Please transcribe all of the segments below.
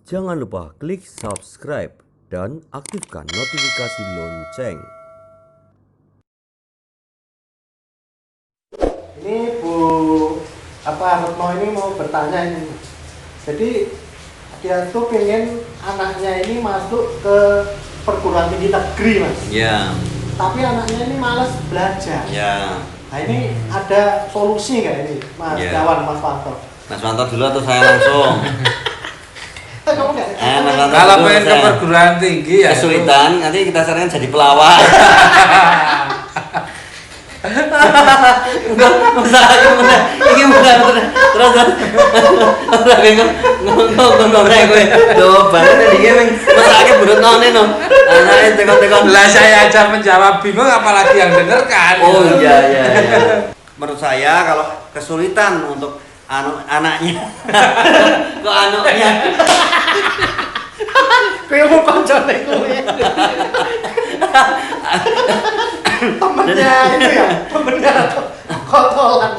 Jangan lupa klik subscribe dan aktifkan notifikasi lonceng. Ini Bu Retno ini mau bertanya ini. Jadi dia tuh pengen anaknya ini masuk ke perguruan tinggi negeri, Mas. Ya, Tapi anaknya ini malas belajar. ya. Nah, ini ada solusi nggak ini, Mas Ya. Dawan, Mas Wanto? Mas Wanto dulu atau saya langsung? Kamu nggak? Mas Wanto Kalau dulu, pengen ke saya. perguruan tinggi ya Kesulitan, nanti kita sarankan jadi pelawak. Enggak, bener. Ini bener. Terus ora bingung ngomong kowe. Loh, banget iki ming mesake burut none no. Anake tekon-tekon. lah saya aja menjawab bingung apalagi yang dengarkan. Oh iya. Menurut saya kalau kesulitan untuk anaknya kok anaknya Kayak mau koncone kowe. Temennya itu ya, temennya kotolan.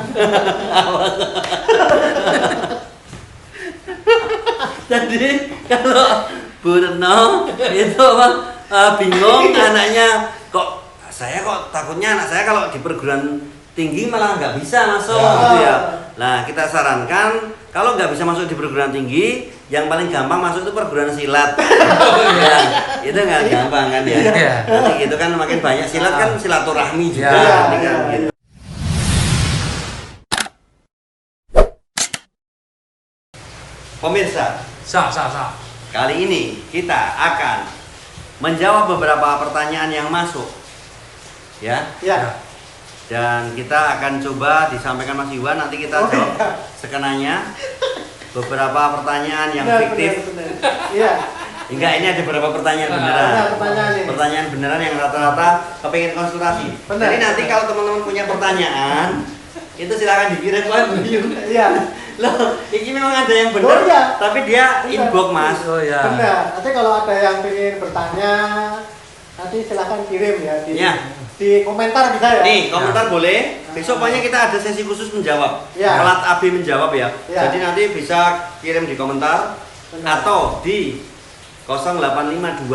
jadi kalau Bu Retno itu bingung anaknya kok takutnya anak saya kalau di perguruan tinggi malah nggak bisa masuk gitu ya. Nah kita sarankan kalau nggak bisa masuk di perguruan tinggi, yang paling gampang masuk itu perguruan silat. Ya, itu nggak gampang kan ya. Nanti gitu kan makin banyak silat kan silaturahmi juga. Nanti kan, gitu. Pemirsa, Sah. kali ini kita akan menjawab beberapa pertanyaan yang masuk, ya. Ya. Dan kita akan coba disampaikan Mas Iwan, nanti kita jawab sekenanya beberapa pertanyaan yang fiktif. Benar. Iya. Enggak, ini ada beberapa pertanyaan beneran. Ada pertanyaan ini. Pertanyaan beneran yang rata-rata kepengen konsultasi. Benar. Jadi nanti kalau teman-teman punya pertanyaan, itu silakan dikirim ke Iya. Loh, ini memang ada yang benar, Oh, iya. tapi dia Benar. inbox Mas. Oh ya. Benar. Nanti kalau ada yang ingin bertanya, nanti silahkan kirim ya di komentar bisa ya. Nih, komentar boleh. Besok pokoknya kita ada sesi khusus menjawab. Ya. Pelat AB menjawab ya. Ya. Jadi nanti bisa kirim di komentar atau di 0852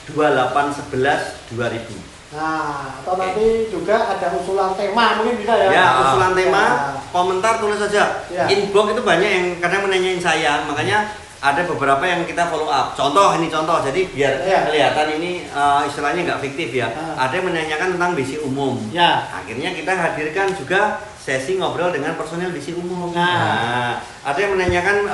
2811 2000. Nah, atau nanti juga ada usulan tema mungkin bisa ya. Ya, usulan tema, Ya. komentar tulis saja. Ya. Inbox itu banyak yang kadang menanyain saya, makanya ada beberapa yang kita follow up. Contoh, jadi biar Ya. kelihatan ini istilahnya nggak fiktif ya. Ada yang menanyakan tentang BC umum. Ya. Akhirnya kita hadirkan juga sesi ngobrol dengan personel BC umum. Nah. Ada yang menanyakan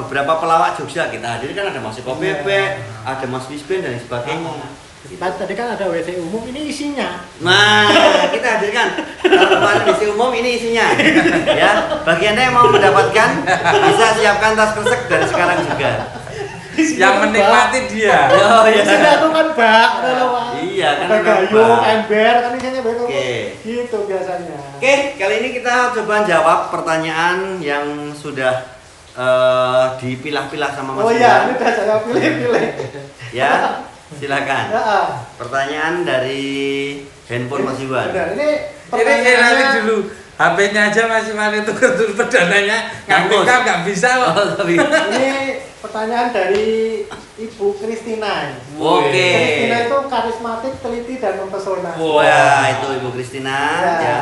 beberapa pelawak Jogja, kita hadirkan ada Mas Eko Bebek, ada Mas Wisben dan sebagainya. Tadi kan ada WC umum, ini isinya. Nah, kita hadirkan kalau BC umum ini isinya. Ya, bagi Anda yang mau mendapatkan bisa siapkan tas kresek dari sekarang juga. Yang menikmati dia. Oh iya. Isinya tuh kan bak, kalau Pak. Iya, kan Ada memang gayung, bak. ember, kan isinya begitu. Oke. Gitu biasanya. Oke, kali ini kita coba jawab pertanyaan yang sudah dipilah-pilah sama Mas Oh Iwan. iya, ini udah saya pilih-pilih. Ya, silakan. Ya. Pertanyaan dari handphone Mas Iwan. Benar, ini Ini nanti dulu HP-nya aja masih mari tuker pedananya ngambil Bagus. nggak bisa loh. Oh, tapi Ini pertanyaan dari Ibu Kristina. Oke. Kristina itu karismatik, teliti dan mempesona. Wah, itu Ibu Kristina ya.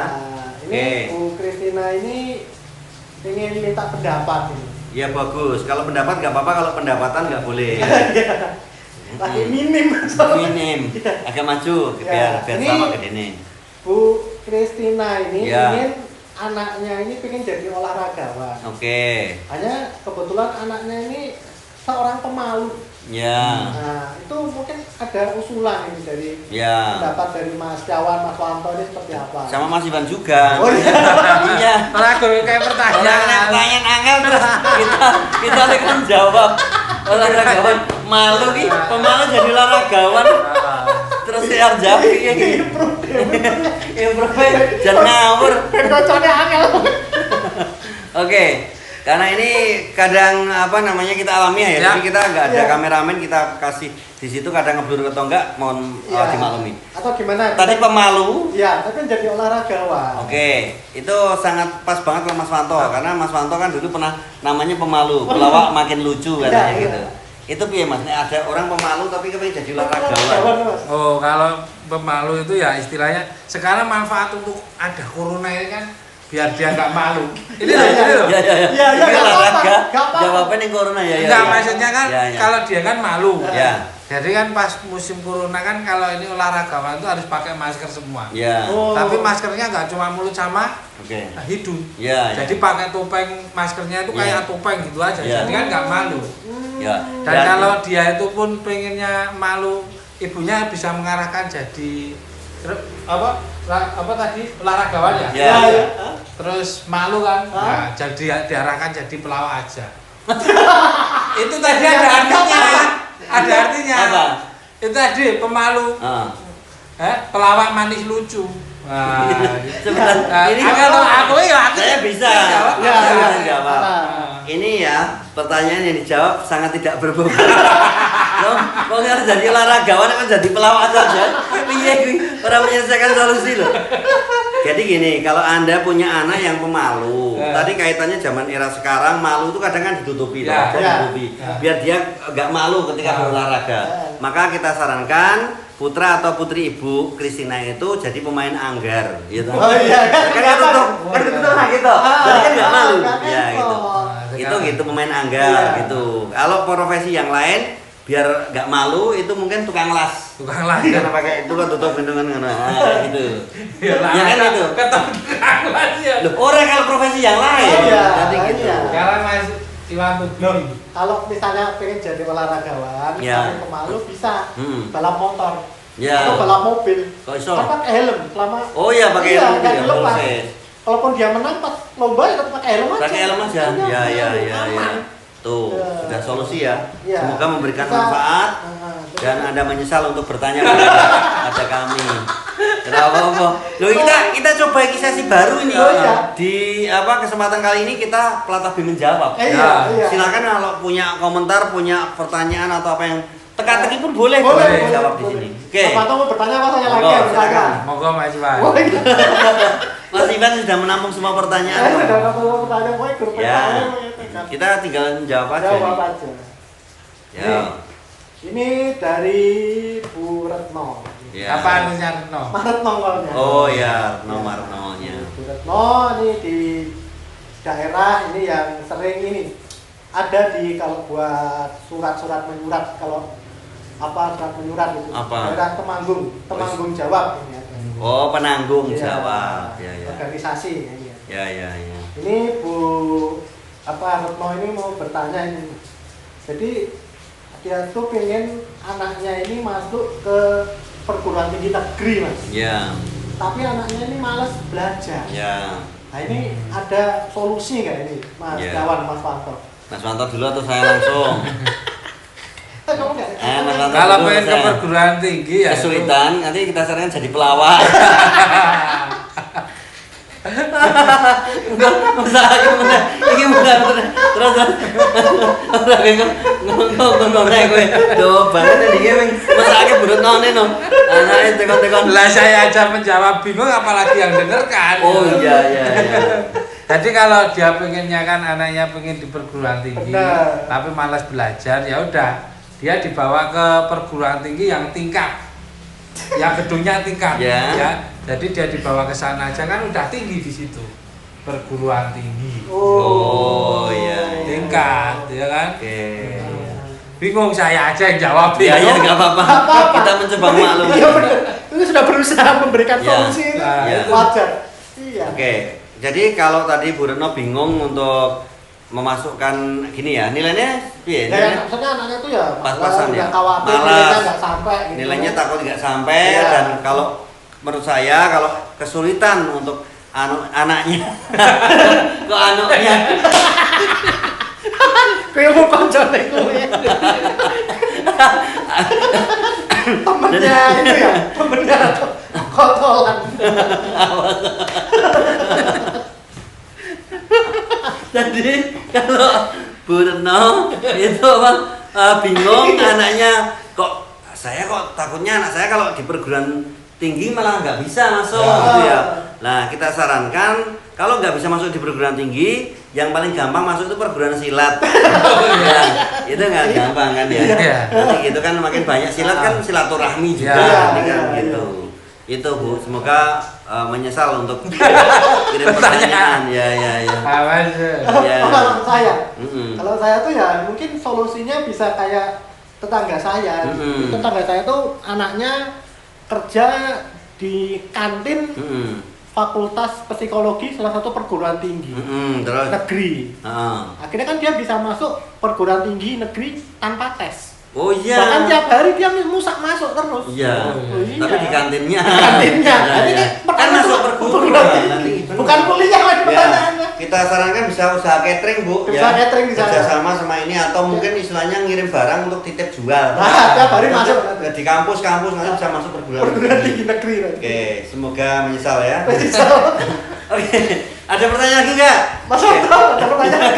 Ini Oke. Bu Kristina ini ingin minta pendapat ini. Ya bagus. Kalau pendapat nggak apa-apa, kalau pendapatan nggak boleh. Lagi minim. Minim. Agak maju Ya, biar ini- sama ke Dene. Bu Kristina ini Ya. ingin anaknya ini pengen jadi olahragawan. Oke. Hanya kebetulan anaknya ini seorang pemalu. Ya. Nah, itu mungkin ada usulan ini dari Ya. pendapat dari Mas Jawan, Mas Wanto ini seperti apa? Sama Mas Iwan juga. Oh iya. Iya. Ragu kayak Orang pertanyaan. pertanyaan angel terus kita akan jawab. Olahragawan malu ki, pemalu jadi olahragawan. Terus saya jawab iki. Improve jangan ngawur. Kocoknya angel. Oke. Karena ini kadang kita alami ya, Ya. jadi kita nggak ada Ya. kameramen, kita kasih di situ kadang ngeblur atau enggak, mohon Ya. dimaklumi. Atau gimana? Tadi pemalu. Ya, tapi jadi olahragawan. Oke, itu sangat pas banget sama Mas Wanto karena Mas Wanto kan dulu pernah namanya pemalu, pelawak makin lucu katanya Iya, gitu. iya. Itu piye Mas? Nek ada orang pemalu tapi kepengen jadi Olahragawan, olahragawan. Mas. Oh, kalau pemalu itu ya istilahnya sekarang manfaat untuk ada corona ini kan biar dia nggak malu. Ini loh, ini loh. Ya. Iya, Ini nggak olahraga. apa-apa, nggak apa-apa. Jawabannya yang corona ya. Enggak, maksudnya kan Ya. kalau dia kan malu. Ya. Jadi kan pas musim corona kan kalau ini olahragawan itu harus pakai masker semua. Ya. Oh. Tapi maskernya nggak cuma mulut sama Oke. hidung. Ya. Jadi pakai topeng, maskernya itu kayak topeng gitu aja. Ya. Jadi kan nggak malu. Ya. Dan kalau dia itu pun pengennya malu, ibunya bisa mengarahkan jadi apa tadi olahragawan ya? Ya. Terus malu kan? Nah, jadi diarahkan jadi pelawak aja. Itu tadi ada artinya. Ada artinya. Apa? Itu tadi pemalu. Pelawak manis lucu. Wah. Sebentar. Ini kalau aku ya saya bisa. jawab. Ya, Saya ya, bisa ya. jawab. Ini ya pertanyaan yang dijawab sangat tidak berbobot. Loh, kok harus jadi olahragawan kan jadi pelawak saja? Iya, orang menyelesaikan solusi loh. Jadi gini, kalau Anda punya anak yang pemalu, tadi kaitannya zaman era sekarang malu itu kadang kan ditutupi, Ya, ditutupi, biar dia nggak malu ketika berolahraga. Maka kita sarankan putra atau putri ibu Kristina itu jadi pemain anggar, gitu. Oh iya, Kan tutup, nah gitu. Jadi kan nggak malu, nggak ya gitu. repot. Gitu pemain anggar gitu. Kalau profesi yang lain biar nggak malu itu mungkin tukang las. Tukang las. Karena pakai itu kan tutup hidungan gitu. Ya kan itu. Ketemu tukang las ya. Loh, orang kalau profesi yang lain. Iya, Jadi gitu. iya. Sekarang Mas Iwan Tuh. Kalau misalnya pengen jadi olahragawan, Ya. tapi pemalu bisa balap motor Ya. atau balap mobil. Kok iso? Kan pakai helm selama. Oh iya pakai Iya, helm nggak ya, dilepas. proses. Kalaupun dia menang pas lomba ya tetap pakai helm aja. Pakai helm aja. Ya ya ya ya. Aman. Tuh, Ya. sudah solusi ya. Ya. Semoga memberikan Bisa. manfaat dan Anda menyesal untuk bertanya kepada kami. Kenapa apa? Loh kita coba lagi sesi baru ini. Oh, iya. Di kesempatan kali ini kita Platabi menjawab. Iya, iya. Silakan kalau punya komentar, punya pertanyaan atau apa yang teka-teki pun boleh Boleh, jawab di boleh. sini. Oke. Apa tahu mau bertanya apa saya lagi? Monggo, Silakan. silakan. Monggo Mas Iwan. Oh iya. Mas Ivan sudah menampung semua pertanyaan. Udah nggak perlu pertanyaan, mau grup Ya. PKM. Kita tinggal jawab aja. Jawab nih. aja. Ya. Ini dari Bu Retno. Ya. Apa anunya Retno? Maret nongolnya. Oh ya, nomor nolnya. Bu Retno ini di daerah ini yang sering ini ada di kalau buat surat-surat menyurat kalau surat menyurat itu Apa? daerah Temanggung jawab ini ada. Oh, penanggung Iya. jawab. Ya ya. Organisasi ya, iya. Ya. Ini Bu Retno ini mau bertanya ini. Jadi dia tuh pengen anaknya ini masuk ke perguruan tinggi negeri, Mas. Ya. Tapi anaknya ini malas belajar. Ya. Nah ini ada solusi nggak ini, Mas Ya. Kawan, Mas Wanto? Mas Wanto dulu atau saya langsung? Kamu nggak? Mas Wanto Kalau dulu, pengen ke saya. perguruan tinggi ya itu- Kesulitan, nanti kita sarankan jadi pelawak. Ini benar. Terus ngomong kowe. Do banget iki wing mesake burut none no. Anake tekon-tekon. Lah saya aja menjawab bingung apalagi yang denger kan. Oh iya. Jadi kalau dia pengennya kan anaknya pengen di perguruan tinggi, Benar. tapi malas belajar, ya udah dia dibawa ke perguruan tinggi yang tingkat, yang gedungnya tingkat, Ya. Jadi dia dibawa ke sana aja kan udah tinggi di situ, perguruan tinggi, Oh iya. tingkat, ya kan? Oke. Bingung saya aja yang jawab Ya bingung. enggak apa-apa. Kita mencoba maklum. Iya benar. Ini sudah berusaha memberikan Ya. solusi itu Ya. wajar. Iya. Oke. Jadi kalau tadi Bu Retno bingung untuk memasukkan gini ya, nilainya piye? Ya, Nilainya maksudnya anaknya itu ya pas-pasan ya. udah khawatir Malas. nilainya nggak sampai. Gitu. Nilainya takut nggak sampai Iya. dan kalau menurut saya kalau kesulitan untuk anaknya kok anaknya Kayak mau koncone kuwi. Temennya itu ya, temennya kotolan. jadi kalau Bu Retno itu bingung anaknya kok takutnya anak saya kalau di perguruan tinggi malah nggak bisa masuk Ya. gitu ya. Nah kita sarankan kalau nggak bisa masuk di perguruan tinggi, yang paling gampang masuk itu perguruan silat. Ya, itu nggak gampang kan ya. Iya. Nanti itu kan makin banyak silat kan silaturahmi juga, Iya, nanti kan iya, gitu. Itu Bu, semoga menyesal untuk kirim pertanyaan. Ya. Awas. Ya. Kalau saya, Mm-mm. kalau saya tuh ya mungkin solusinya bisa kayak tetangga saya. Mm-mm. Tetangga saya tuh anaknya kerja di kantin Mm-mm. Fakultas Psikologi salah satu perguruan tinggi Mm-mm, terus. negeri. Heeh. Akhirnya kan dia bisa masuk perguruan tinggi negeri tanpa tes. Oh iya. Bahkan tiap hari dia musak masuk terus. Iya. Oh, iya. Tapi di kantinnya. Kantinnya. Nah, Ini ya. Kan masuk perguruan. Nanti Bukan kuliah lagi Ya, pertanyaannya. kita sarankan bisa usaha catering Bu. Bisa catering di sana. Kerjasama sama ini atau mungkin istilahnya ngirim barang untuk titip jual. Nah, tiap hari Nanti masuk. di kampus nanti bisa masuk perguruan Perguruan tinggi. tinggi negeri. Oke, semoga menyesal ya. Bisa. Oke, ada pertanyaan lagi nggak? Mas Otto, ada pertanyaan.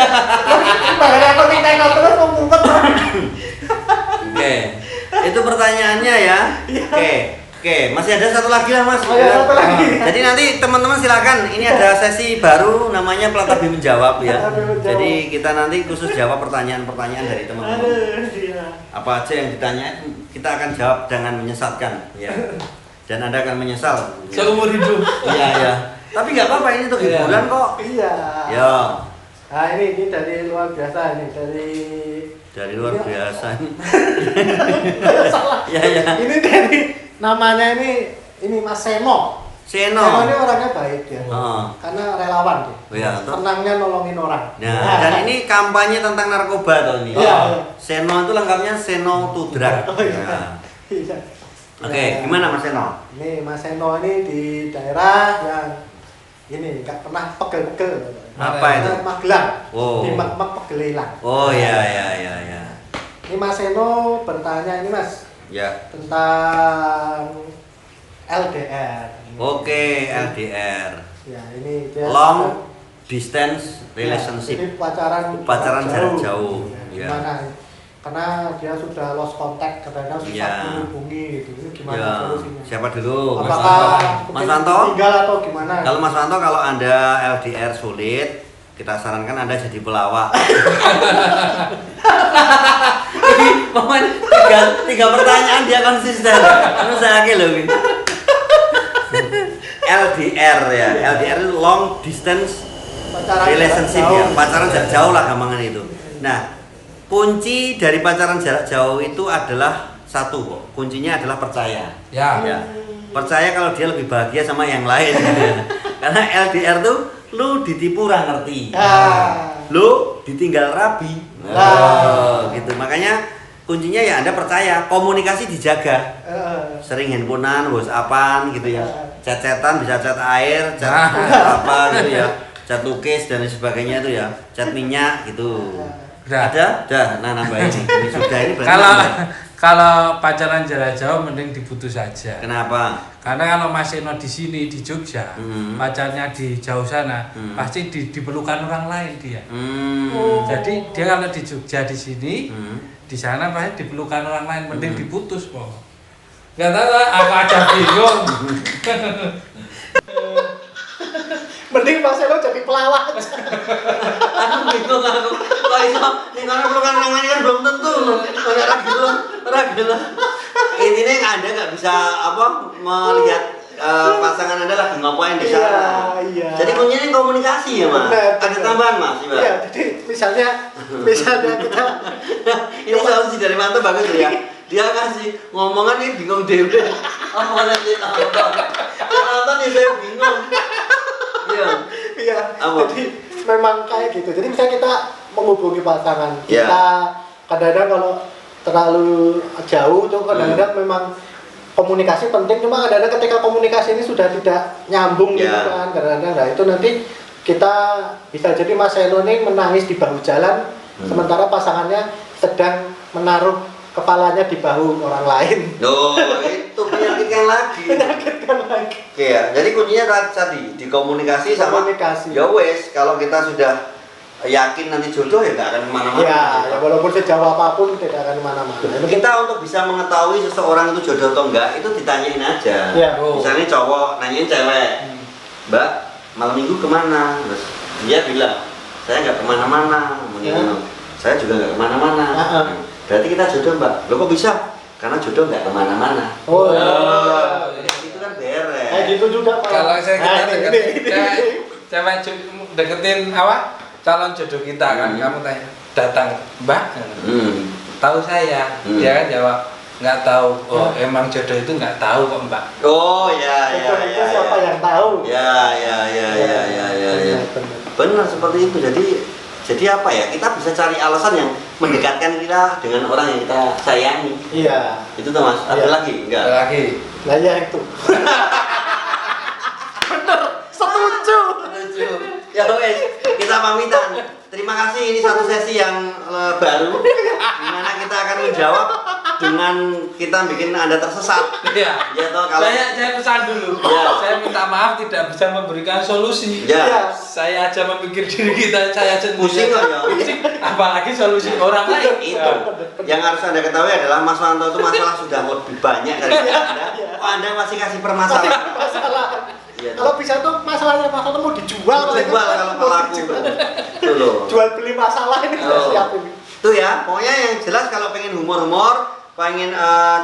Bahkan aku minta terus mau ngumpet. Oke, itu pertanyaannya ya. Oke, masih ada satu lagi lah Mas. Oh ya, satu lagi. Jadi nanti teman-teman silakan. Ini ada sesi baru namanya Pelatabi menjawab ya. Pelatabi menjawab. Jadi kita nanti khusus jawab pertanyaan-pertanyaan dari teman-teman. Aduh, iya. Apa aja yang ditanya kita akan jawab dengan menyesatkan ya. Dan Anda akan menyesal. Seumur hidup. Iya. Tapi nggak apa-apa ini untuk Iya. hiburan kok. Iya. Ya, Nah, ini dari luar biasa ini dari luar Ini- biasa. Salah. Ya. Ini dari namanya ini Mas Seno. Seno Seno. ini orangnya baik ya. Heeh. Karena relawan dia. Oh iya, toh. Senangnya nolongin orang. Nah, dan ini kampanye tentang narkoba toh ini. Iya. Seno itu lengkapnya Seno to Drug. Oh, iya. Nah. Iya. Oke, Ya. gimana Mas Seno? Ini Mas Seno ini di daerah yang ini nggak pernah pegel-pegel. Apa itu? Magelang. Oh. Di Mak pegel hilang. Oh ya. Ini Mas Seno bertanya ini Mas Ya. tentang LDR. Oke, LDR. Ya, ini dia Long distance Ya, relationship. jadi pacaran Pacaran jarak jauh. Ya. Gimana? Karena dia sudah lost contact, katanya susah Ya. menghubungi gitu. Ini gimana Ya. solusinya? Siapa dulu? Apakah Mas Wanto? tinggal atau gimana? Kalau Mas Wanto kalau Anda LDR sulit, kita sarankan Anda jadi pelawak. Jadi momen tiga pertanyaan dia konsisten. Menurut saya loh ini. LDR ya, LDR itu long distance Pacaran relationship jarak ya, jauh. pacaran jarak jauh lah gampangan itu. Nah, kunci dari pacaran jarak jauh itu adalah satu kok, kuncinya adalah percaya. Ya. Ya. Percaya kalau dia lebih bahagia sama yang lain. Karena LDR tuh lu ditipu ra ngerti. Ah. Lu ditinggal rabi. Ah. Gitu. Makanya kuncinya ya Anda percaya, komunikasi dijaga. Sering handphonean, WhatsAppan gitu ya. Chat-chatan bisa chat air, chat apa gitu ya. Chat lukis dan lain sebagainya itu ya. Chat minyak gitu. Udah. Ada? Udah. Nah, nambah ini. Ini sudah ini berarti Kalau nambah. kalau pacaran jarak jauh mending diputus saja. Kenapa? Karena kalau Mas Eno di sini di Jogja, Hmm. pacarnya di jauh sana, Hmm. pasti diperlukan orang lain dia. Oh. Jadi dia kalau di Jogja di sini, Hmm. di sana pasti diperlukan orang lain, mending diputus kok. Gak tahu lah, aku aja bingung. Mending Mas Seno jadi pelawak. Aku bingung aku. Kok iso ning kono perlu kan namanya kan belum tentu. Ora gelem. Intinya Anda nggak bisa apa melihat pasangan Anda lagi ngapain di sana. Iya. Jadi kuncinya komunikasi ya, Mas. Benar, Ada benar. tambahan, Mas. Coba. Iya, jadi misalnya kita Ini solusi dari mantu bagus tuh ya. Dia kasih ngomongan ini bingung dewe. Apa nanti nonton ini saya bingung. Iya. iya. Apa? Jadi memang kayak gitu. Jadi misalnya kita menghubungi pasangan, Iya. kita kadang-kadang kalau terlalu jauh tuh kadang-kadang memang komunikasi penting, cuma kadang-kadang ketika komunikasi ini sudah tidak nyambung gitu Iya. kan, kadang-kadang nah itu nanti kita bisa jadi Mas Seno ini menangis di bahu jalan sementara pasangannya sedang menaruh kepalanya di bahu orang lain. Loh, itu menyakitkan lagi. Menyakitkan lagi. Oke ya, jadi kuncinya tadi di komunikasi sama Komunikasi. ya wes, kalau kita sudah yakin nanti jodoh ya nggak akan kemana-mana. Ya, walaupun sejauh apapun tidak akan kemana-mana. Kita untuk bisa mengetahui seseorang itu jodoh atau enggak itu ditanyain aja. Iya. Oh. Misalnya cowok nanyain cewek, Mbak, malam minggu kemana? Terus dia bilang, saya nggak kemana-mana. Saya juga nggak kemana-mana. Berarti kita jodoh mbak. Loh kok bisa? Karena jodoh nggak kemana-mana. Oh, Itu kan beres. kayak gitu juga Pak. Kalau saya kita Nah, cewek deketin apa calon jodoh kita kan, kamu tanya datang mbak, tahu saya, dia kan jawab nggak tahu. Oh emang jodoh itu nggak tahu kok mbak. Oh ya ya Jodoh itu ya. siapa yang tahu? Ya. Benar seperti itu. Jadi apa ya? Kita bisa cari alasan yang mendekatkan kita dengan orang yang kita sayangi. Iya. Itu tuh Mas. Ada Iya. lagi? Enggak. Lagi Nah ya itu. Bener, setuju. Ya wes, kita pamitan. Terima kasih, ini satu sesi yang baru di mana kita akan menjawab dengan kita bikin Anda tersesat. iya. Ya toh kalau Saya pesan dulu. Ya. Saya minta maaf tidak bisa memberikan solusi. Ya. Saya aja memikir diri kita, saya sendiri. Pusing kok ya. Pusing. Apalagi solusi orang lain. itu yang harus Anda ketahui adalah Mas Wanto itu masalah sudah lebih banyak dari Anda. Kok Anda masih kasih permasalahan? Masalah. Iya, Kalau bisa tuh masalahnya masalah mau dijual, Jual kalau pelaku itu loh. Jual beli masalah ini sudah Oh. siap ini. Itu ya, pokoknya yang jelas kalau pengen humor-humor, pengen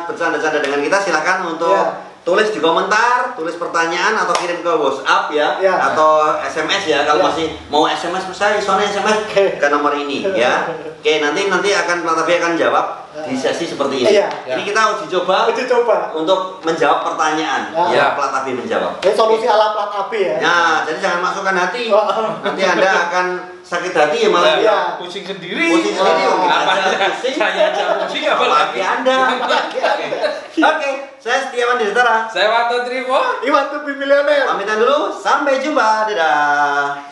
bercanda-canda dengan kita silahkan untuk Ya. tulis di komentar, tulis pertanyaan atau kirim ke WhatsApp ya, Ya. atau SMS ya. Kalau Ya. masih mau SMS saya, soalnya SMS ke nomor ini ya. Oke, nanti akan Platabi akan jawab di sesi seperti ini. Iya. Ini kita uji coba Uji coba. untuk menjawab pertanyaan Ya. ya, Platabi menjawab. Ini solusi ala plat AB ya. Nah, jadi jangan masukkan hati. Oh. Nanti Anda akan sakit hati ya malah. Iya. Pusing sendiri. Pusing sendiri, Oh. kita Apa aja pusing. saya aja pusing apalagi Apalagi Anda. Oke, saya Setiawan Dirtara. Saya Wanto Trivo. Iwan tuh millionaire. Pamitan dulu, sampai jumpa. Dadah.